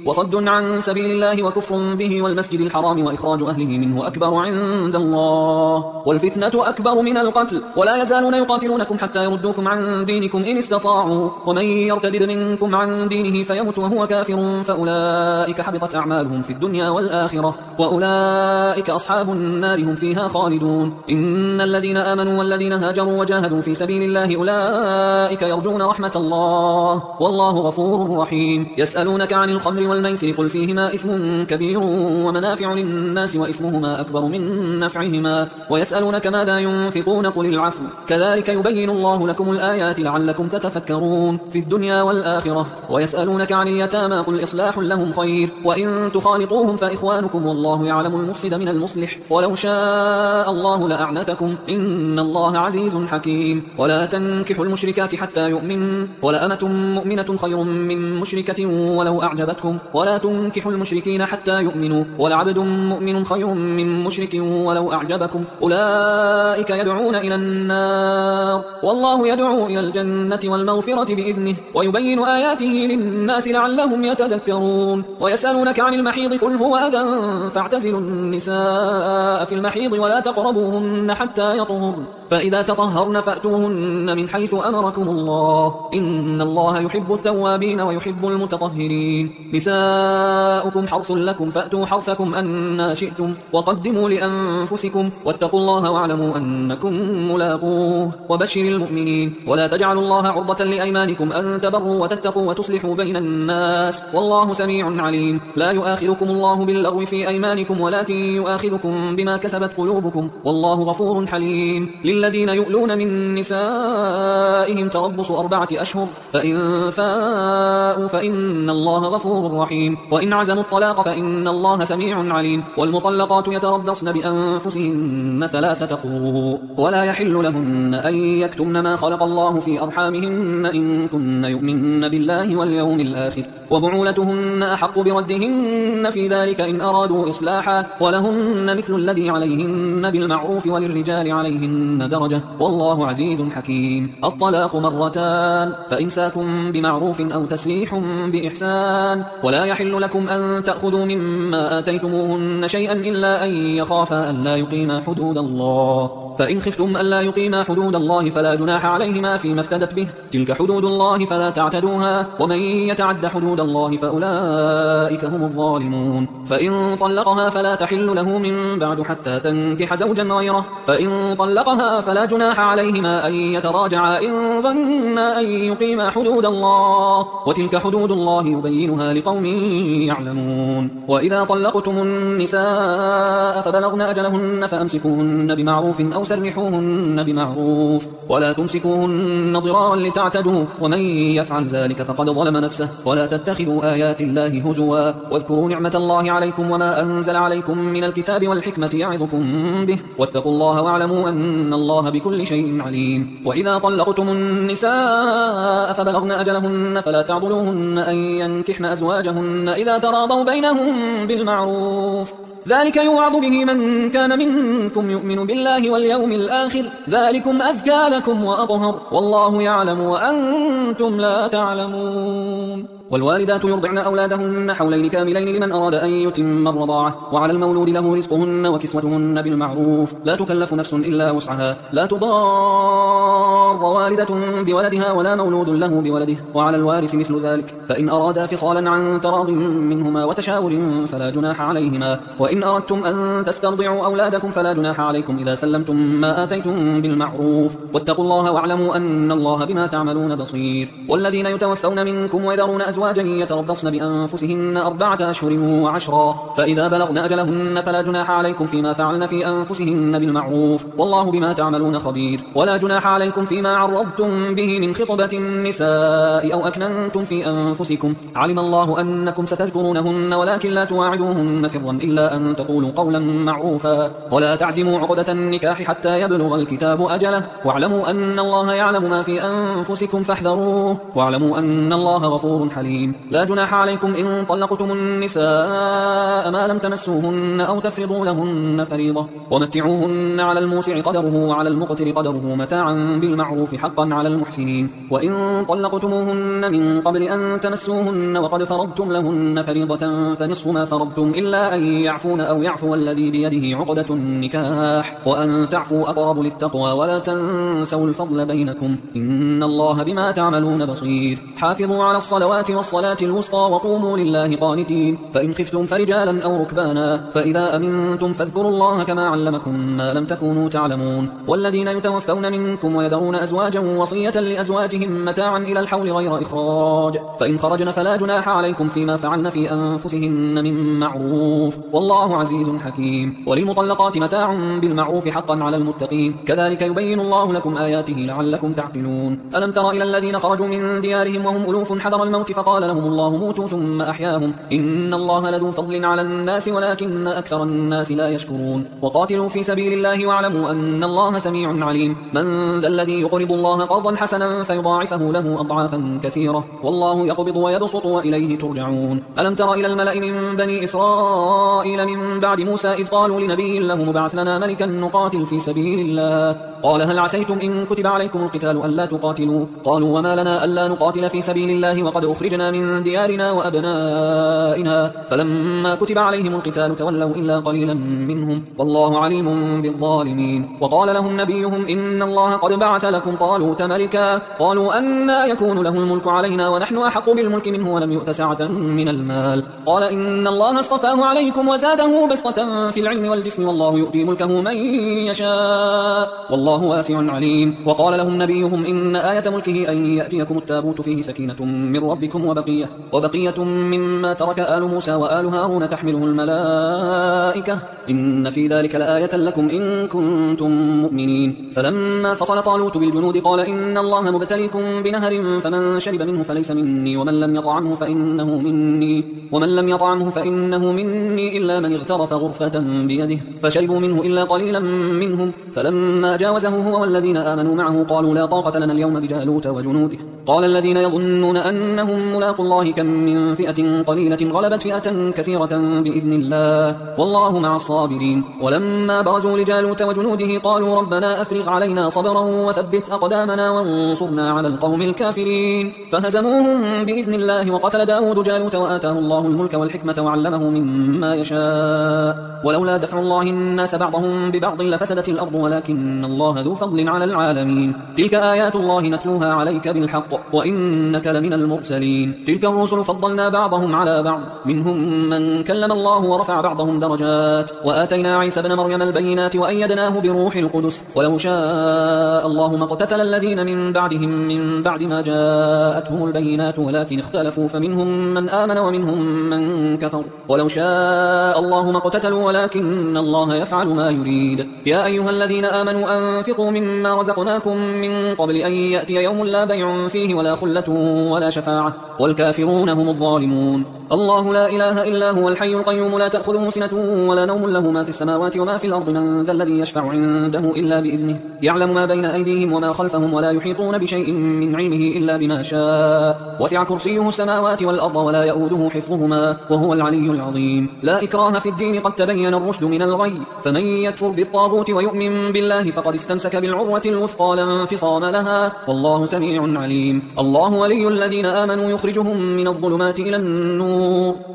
وصد عن سبيل الله وكفر به والمسجد الحرام وإخراج أهله منه أكبر عند الله والفتنة أكبر من القتل ولا يزالون يقاتلونكم حتى يردوكم عن دينكم إن استطاعوا ومن يرتد منكم عن دينه فيمت وهو كافر فأولئك حبطت أعمالهم في الدنيا والآخرة وأولئك أصحاب النار هم فيها خالدون. إن الذين آمنوا والذين هاجروا وجاهدوا في سبيل الله أولئك يرجون رحمة الله والله غفور رحيم. يسألونك عن الخمر والميسر قل فيهما إثم كبير ومنافع للناس وإثمهما أكبر من نفعهما ويسألونك ماذا ينفقون قل العفو كذلك يبين الله لكم الآيات لعلكم تتفكرون في الدنيا والآخرة. ويسألونك عن اليتامى قل إصلاح لهم خير وإن تخالطوهم فإخوانكم والله يعلم المفسد من المصلح ولو شاء الله لأعنتكم إن الله عزيز حكيم. ولا تنكحوا المشركات حتى يؤمن ولأمة مؤمنة خير من مشركة ولو أعجبتكم ولا تنكحوا المشركين حتى يؤمنوا ولعبد مؤمن خير من مشرك ولو أعجبكم أولئك يدعون إلى النار والله يدعو إلى الجنة والمغفرة بإذنه ويبين آياته للناس لعلهم يتذكرون. ويسألونك عن المحيض قل هو أذى فاعتزلوا النساء في المحيض ولا تقربوهن حتى يطهرن فإذا تطهرن فأتوهن من حيث أمركم الله إن الله يحب التوابين ويحب المتطهرين. نساؤكم حرث لكم فأتوا حرثكم أنى شئتم وقدموا لأنفسكم واتقوا الله واعلموا أنكم ملاقوه وبشر المؤمنين. ولا تجعلوا الله عرضة لأيمانكم أن تبروا وتتقوا وتصلحوا بين الناس والله سميع عليم. لا يؤاخذكم الله باللغو في أيمانكم ولكن يؤاخذكم بما كسبت قلوبكم والله غفور حليم. للذين يؤلون من نسائهم تربص 4 أشهر فإن فاءوا فإن الله غفور رحيم. وإن عزموا الطلاق فإن الله سميع عليم. والمطلقات يتربصن بأنفسهن 3 قروء ولا يحل لهن أن يكتمن ما خلق الله في أرحامهن إن كن يؤمن بالله واليوم الآخر وبعولتهن أحق بردهن في ذلك إن أرادوا إصلاحا ولهن مثل الذي عليهن بالمعروف وللرجال عليهن درجة والله عزيز حكيم. الطلاق 2 مرتان فإمساكم بمعروف أو تسريح بإحسان ولا يحل لكم أن تأخذوا مما آتيتموهن شيئا إلا أن يخافا أن لا يقيما حدود الله فإن خفتم ألا يقيما حدود الله فلا جناح عليهما فيما افتدت به تلك حدود الله فلا تعتدوها ومن يتعد حدود الله فأولئك هم الظالمون. فإن طلقها فلا تحل له من بعد حتى تنكح زوجا غيره فإن طلقها فلا جناح عليهما أن يتراجعا إن ظنا أن يقيما حدود الله وتلك حدود الله يبينها لقوم يعلمون. وإذا طلقتم النساء فبلغن أجلهن فأمسكوهن بمعروف أو سرحوهن بمعروف ولا تمسكوهن ضرارا لتعتدوا ومن يفعل ذلك فقد ظلم نفسه. ولا تتخذوا آيات الله هزوا واذكروا نعمة الله عليكم وما أنزل عليكم من الكتاب والحكمة يعظكم به واتقوا الله واعلموا أن الله بكل شيء عليم. وإذا طلقتم النساء فبلغن أجلهن فلا تعضلوهن أن ينكحن أزواجهن إذا تراضوا بينهم بالمعروف ذلك يوعظ به من كان منكم يؤمن بالله واليوم الآخر ذلكم أزكى لكم وأطهر والله يعلم وأنتم لا تعلمون. والوالدات يرضعن أولادهن حولين كاملين لمن أراد أن يتم الرضاعة وعلى المولود له رزقهن وكسوتهن بالمعروف لا تكلف نفس إلا وسعها لا تضار والدة بولدها ولا مولود له بولده وعلى الوارث مثل ذلك فإن أرادا فصالا عن تراض منهما وتشاور فلا جناح عليهما وإن أردتم أن تسترضعوا أولادكم فلا جناح عليكم إذا سلمتم ما آتيتم بالمعروف واتقوا الله واعلموا أن الله بما تعملون بصير. والذين يتوفون منكم ويذرون أزواجا يتربصن بأنفسهن 4 أشهر وعشرا فإذا بلغن أجلهن فلا جناح عليكم فيما فعلن في أنفسهن بالمعروف والله بما تعملون خبير. ولا جناح عليكم فيما عرضتم به من خطبة النساء أو أكننتم في أنفسكم علم الله أنكم ستذكرونهن ولكن لا تواعدوهن سرا إلا أن تقولوا قولا معروفا ولا تعزموا عقدة النكاح حتى يبلغ الكتاب أجله واعلموا أن الله يعلم ما في أنفسكم فاحذروه واعلموا أن الله غفور حليم. لا جناح عليكم إن طلقتم النساء ما لم تمسوهن أو تفرضوا لهن فريضة ومتعوهن على الموسع قدره وعلى المقتر قدره متاعا بالمعروف حقا على المحسنين. وإن طلقتموهن من قبل أن تمسوهن وقد فرضتم لهن فريضة فنصف ما فرضتم إلا أن يعفون أو يعفو الذي بيده عقدة النكاح وأن تعفوا أقرب للتقوى ولا تنسوا الفضل بينكم إن الله بما تعملون بصير. حافظوا على الصلوات والصلاة الوسطى وقوموا لله قانتين فإن خفتم فرجالا أو ركبانا فإذا أمنتم فاذكروا الله كما علمكم ما لم تكونوا تعلمون. والذين يتوفون منكم ويذرون أزواجا وصية لأزواجهم متاعا إلى الحول غير إخراج فإن خرجن فلا جناح عليكم فيما فعلن في أنفسهن من معروف والله عزيز حكيم. وللمطلقات متاع بالمعروف حقا على المتقين كذلك يبين الله لكم آياته لعلكم تعقلون. ألم تر إلى الذين خرجوا من ديارهم وهم ألوف حذر الموت فقال لهم الله موتوا ثم أحياهم إن الله لذو فضل على الناس ولكن أكثر الناس لا يشكرون. وقاتلوا في سبيل الله واعلموا أن الله سميع عليم. من ذا الذي يقرض الله قرضا حسنا فيضاعفه له أضعافا كثيرة والله يقبض ويبسط وإليه ترجعون. ألم تر إلى الملأ من بني إسرائيل من بعد موسى إذ قالوا لنبي له مبعث لنا ملكا نقاتل في سبيل الله قال هل عسيتم إن كتب عليكم القتال ألا تقاتلوا قالوا وما لنا ألا نقاتل في سبيل الله وقد أخرجنا من ديارنا وأبنائنا فلما كتب عليهم القتال تولوا إلا قليلا منهم والله عليم بالظالمين. وقال لهم نبيهم إن الله قد بعث لكم طالوت ملكا قالوا أنا يكون له الملك علينا ونحن أحق بالملك منه ولم يؤت سعة من المال قال إن الله اصطفاه عليكم وزاده بسطة في العلم والجسم والله يؤتي ملكه من يشاء والله واسع عليم. وقال لهم نبيهم إن آية ملكه أن يأتيكم التابوت فيه سكينة من ربكم وبقية مما ترك آل موسى وآل هارون تحمله الملائكة إن في ذلك لآية لكم إن كنتم مؤمنين. فلما فصل طالوت بالجنود قال إن الله مبتليكم بنهر فمن شرب منه فليس مني ومن لم يطعمه فإنه مني إلا من اغترف غرفة بيده فشربوا منه إلا قليلا منهم فلما جاوزه هو والذين آمنوا معه قالوا لا طاقة لنا اليوم بجالوت وجنوده قال الذين يظنون أنهم ملاقوا الله كم من فئة قليلة غلبت فئة كثيرة بإذن الله والله مع الصابرين. ولما برزوا لجالوت وجنوده قالوا ربنا أفرغ علينا صبرا وثبت أقدامنا وانصرنا على القوم الكافرين فهزموهم بإذن الله. وقتل داود جالوت وآتاه الله الملك والحكمة وعلمه مما يشاء ولولا دفع الله الناس بعضهم ببعض لفسدت الأرض ولكن الله ذو فضل على العالمين. تلك آيات الله نتلوها عليك بالحق وإنك لمن المرسلين. تلك الرسل فضلنا بعضهم على بعض منهم من كلم الله ورفع بعضهم درجات وآتينا عيسى بن مريم البينات وأيدناه بروح القدس ولو شاء الله ما اقتتل الذين من بعدهم من بعد ما جاءتهم البينات ولكن اختلفوا فمنهم من آمن ومنهم من كفر ولو شاء الله ما اقتتلوا ولكن الله يفعل ما يريد. يا أيها الذين آمنوا أنفقوا مما رزقناكم من قبل أن يأتي يوم لا بيع فيه ولا خلة ولا شفاعة والكافرون هم الظالمون. الله لا إله إلا هو الحي القيوم لا تأخذه سنة ولا نوم له ما في السماوات وما في الأرض من ذا الذي يشفع عنده إلا بإذنه يعلم ما بين أيديهم وما خلفهم ولا يحيطون بشيء من علمه إلا بما شاء وسع كرسيه السماوات والأرض ولا يؤوده حفظهما وهو العلي العظيم. لا إكراه في الدين قد تبين الرشد من الغي فمن يكفر بالطاغوت ويؤمن بالله فقد استمسك بالعروة الوثقى لا انفصام لها والله سميع عليم. الله ولي الذين آمنوا يخرجهم من الظلمات إلى النور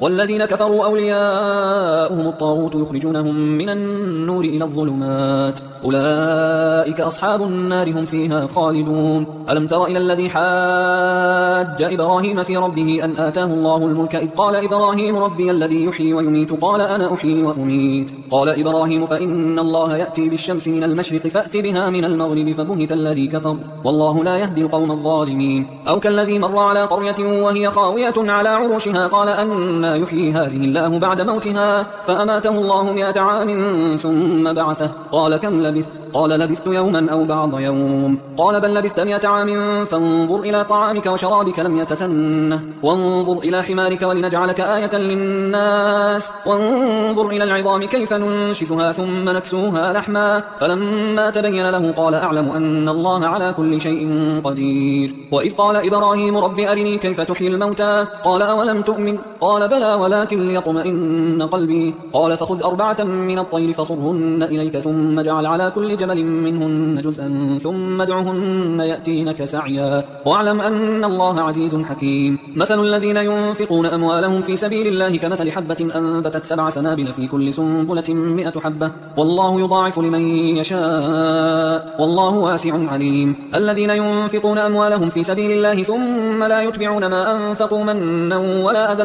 والذين كفروا أولياؤهم الطاغوت يخرجونهم من النور إلى الظلمات أولئك أصحاب النار هم فيها خالدون. ألم تر إلى الذي حاج إبراهيم في ربه أن آتاه الله الملك إذ قال إبراهيم ربي الذي يحيي ويميت قال أنا أحيي وأميت قال إبراهيم فإن الله يأتي بالشمس من المشرق فأت بها من المغرب فبهت الذي كفر والله لا يهدي القوم الظالمين. أو كالذي مر على قرية وهي خاوية على عروشها قال أنى يحيي هذه الله بعد موتها فأماته الله 100 عام ثم بعثه قال كم لبثت قال لبثت يوما أو بعض يوم قال بل لبثت 100 عام فانظر إلى طعامك وشرابك لم يتسنه وانظر إلى حمارك ولنجعلك آية للناس وانظر إلى العظام كيف ننشفها ثم نكسوها لحما فلما تبين له قال أعلم أن الله على كل شيء قدير. وإذ قال إبراهيم رب أرني كيف تحيي الموتى قال أولم تؤمن قال بلى ولكن ليطمئن قلبي قال فخذ 4 من الطير فصرهن إليك ثم اجعل على كل جبل منهن جزءا ثم ادعهن يأتينك سعيا واعلم أن الله عزيز حكيم. مثل الذين ينفقون أموالهم في سبيل الله كمثل حبة أنبتت 7 سنابل في كل سنبلة 100 حبة والله يضاعف لمن يشاء والله واسع عليم. الذين ينفقون أموالهم في سبيل الله ثم لا يتبعون ما أنفقوا منا ولا أذى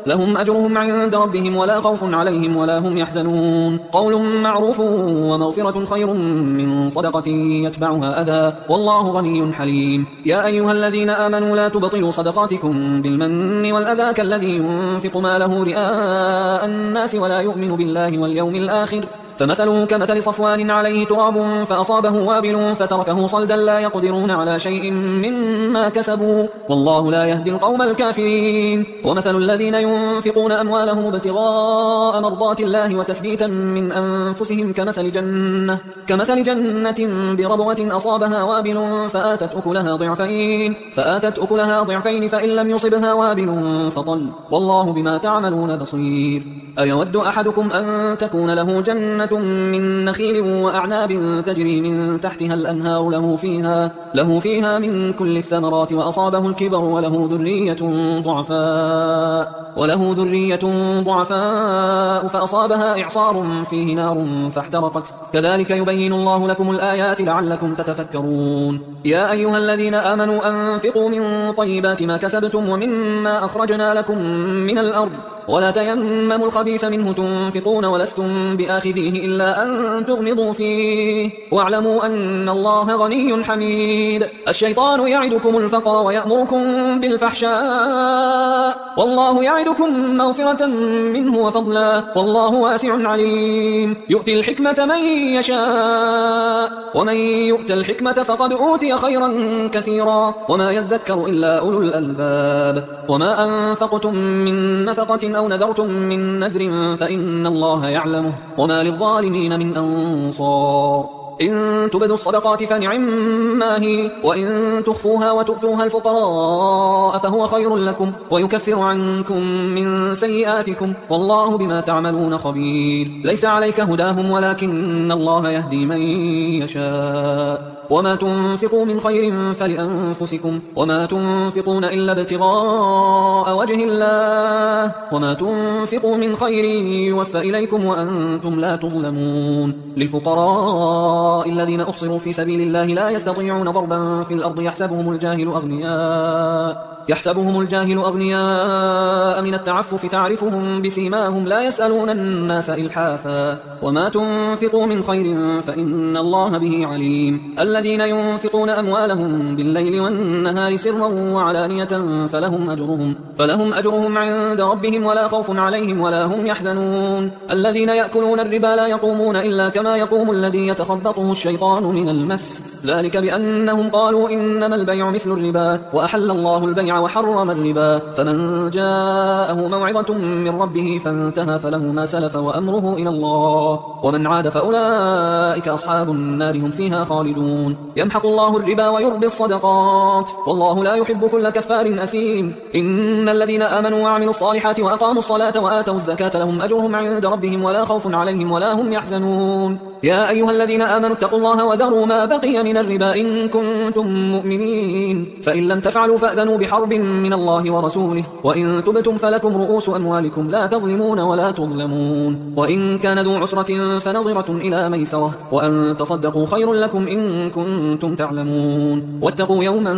لهم أجرهم عند ربهم ولا خوف عليهم ولا هم يحزنون. قول معروف ومغفرة خير من صدقة يتبعها أذى والله غني حليم. يا أيها الذين آمنوا لا تبطلوا صدقاتكم بالمن والأذى كالذي ينفق ماله رئاء الناس ولا يؤمن بالله واليوم الآخر فمثله كمثل صفوان عليه تراب فأصابه وابل فتركه صلدا لا يقدرون على شيء مما كسبوا والله لا يهدي القوم الكافرين. ومثل الذين ينفقون أموالهم ابتغاء مرضات الله وتثبيتا من أنفسهم كمثل جنة بربوة أصابها وابل فآتت أكلها ضعفين فإن لم يصبها وابل فطل والله بما تعملون بصير. أيود أحدكم أن تكون له جنة من نخيل وأعناب تجري من تحتها الأنهار له فيها من كل الثمرات وأصابه الكبر وله ذرية ضعفاء فأصابها إعصار فيه نار فاحترقت كذلك يبين الله لكم الآيات لعلكم تتفكرون. يا أيها الذين آمنوا أنفقوا من طيبات ما كسبتم ومما أخرجنا لكم من الأرض ولا تيمموا الخبيث منه تنفقون ولستم بآخذيه إلا أن تغمضوا فيه واعلموا أن الله غني حميد. الشيطان يعدكم الفقر ويأمركم بالفحشاء والله يعدكم مغفرة منه وفضلا والله واسع عليم. يؤتي الحكمة من يشاء ومن يؤت الحكمة فقد أوتي خيرا كثيرا وما يذكر إلا أولو الألباب. وما أنفقتم من نفقة أو نذرتم من نذر فإن الله يعلمه وما للظالمين من أنصار. إن تبدوا الصدقات فنعما هي وإن تخفوها وتؤتوها الفقراء فهو خير لكم ويكفر عنكم من سيئاتكم والله بما تعملون خبير. ليس عليك هداهم ولكن الله يهدي من يشاء. وما تنفقوا من خير فلأنفسكم وما تنفقون إلا ابتغاء وجه الله وما تنفقوا من خير يوفى إليكم وأنتم لا تظلمون. للفقراء الذين أحصروا في سبيل الله لا يستطيعون ضربا في الأرض يحسبهم الجاهل أغنياء من التعفف تعرفهم بسيماهم لا يسألون الناس إلحافا وما تنفقوا من خير فإن الله به عليم. الذين ينفقون أموالهم بالليل والنهار سرا وعلانية فلهم أجرهم عند ربهم ولا خوف عليهم ولا هم يحزنون. الذين يأكلون الربا لا يقومون إلا كما يقوم الذي يتخبطه الشيطان من المس ذلك بأنهم قالوا إنما البيع مثل الربا وأحل الله البيع البيع وحرم الربا، فمن جاءه موعظة من ربه فانتهى فله ما سلف وأمره إلى الله، ومن عاد فأولئك أصحاب النار هم فيها خالدون. يمحق الله الربا ويربي الصدقات، والله لا يحب كل كفار أثيم. إن الذين آمنوا وعملوا الصالحات وأقاموا الصلاة وآتوا الزكاة لهم أجرهم عند ربهم ولا خوف عليهم ولا هم يحزنون. يا أيها الذين آمنوا اتقوا الله وذروا ما بقي من الربا إن كنتم مؤمنين، فإن لم تفعلوا فأذنوا بحرب من الله ورسوله، وإن تبتم فلكم رؤوس أموالكم لا تظلمون ولا تظلمون، وإن كان ذو عسرة فنظرة إلى ميسرة، وأن تصدقوا خير لكم إن كنتم تعلمون. واتقوا يوما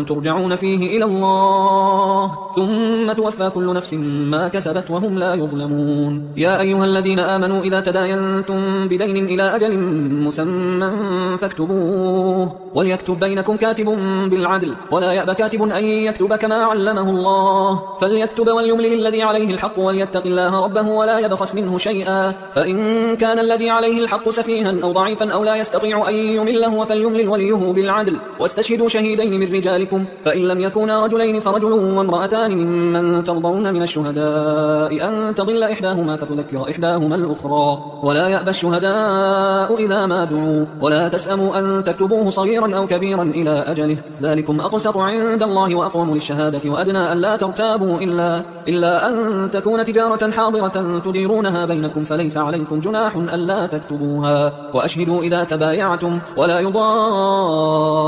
ترجعون فيه إلى الله ثم توفى كل نفس ما كسبت وهم لا يظلمون. يا أيها الذين آمنوا إذا تداينتم بدين إلى أجل مسمى فاكتبوه، وليكتب بينكم كاتب بالعدل، ولا يأبى كاتب أن يكتب كما علمه الله، فليكتب وليملل الذي عليه الحق وليتق الله ربه ولا يبخس منه شيئا، فإن كان الذي عليه الحق سفيها أو ضعيفا أو لا يستطيع أن يمله فليملل وليه بالعدل، واستشهدوا شهيدين من رجالكم، فإن لم يكونا رجلين فرجل وامرأتان ممن ترضون من الشهداء أن تضل إحداهما فتذكر إحداهما الأخرى، ولا يأبى الشهداء إذا ما دعوا، ولا تسأموا أن تكتبوه صغيرا أو كبيرا إلى أجله، ذلكم أقسط عند الله وأقوم للشهادة وأدنى أن لا ترتابوا إلا أن تكون تجارة حاضرة تديرونها بينكم فليس عليكم جناح ألا تكتبوها، وأشهدوا إذا تبايعتم، ولا يضار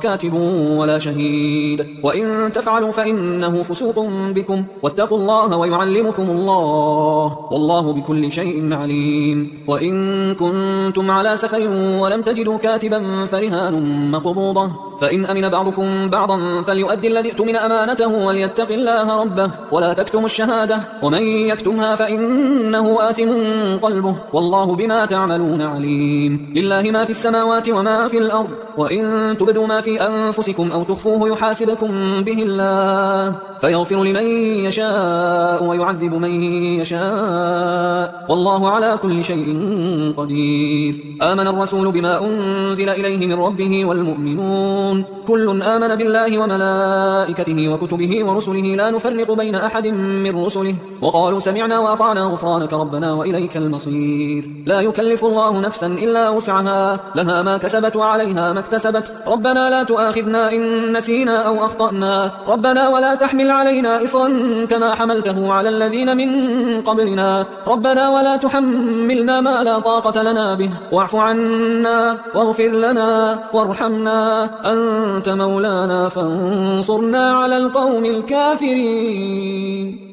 كاتب ولا شهيد، وإن تفعلوا فإنه فسوق بكم، واتقوا الله ويعلمكم الله والله بكل شيء عليم. وإن كنتم على سفر ولم تجدوا كاتبا فرهان مقبوضة، فإن أمن بعضكم بعضا فليؤدي الذي اؤتمن أمانته وليتق الله ربه ولا تكتموا الشهادة، ومن يكتمها فإنه آثم قلبه والله بما تعملون عليم. لله ما في السماوات وما في الأرض، وإن تبدوا ما في أنفسكم أو تخفوه يحاسبكم به الله فيغفر لمن يشاء ويعذب من يشاء والله على كل شيء قدير. آمن الرسول بما أنزل إليه من ربه والمؤمنون كل آمن بالله وملائكته وكتبه ورسله لا نفرق بين أحد من رسله وقالوا سمعنا وأطعنا غفرانك ربنا وإليك المصير. لا يكلف الله نفسا إلا وسعها لها ما كسبت وعليها ما اكتسبت ربنا لا تؤاخذنا إن نسينا أو أخطأنا ربنا ولا تحمل علينا إصرا كما حملته على الذين من قبلنا ربنا ولا تحملنا ما لا طاقة لنا به واعف عنا واغفر لنا وارحمنا أنت مولانا فانصرنا على القوم الكافرين.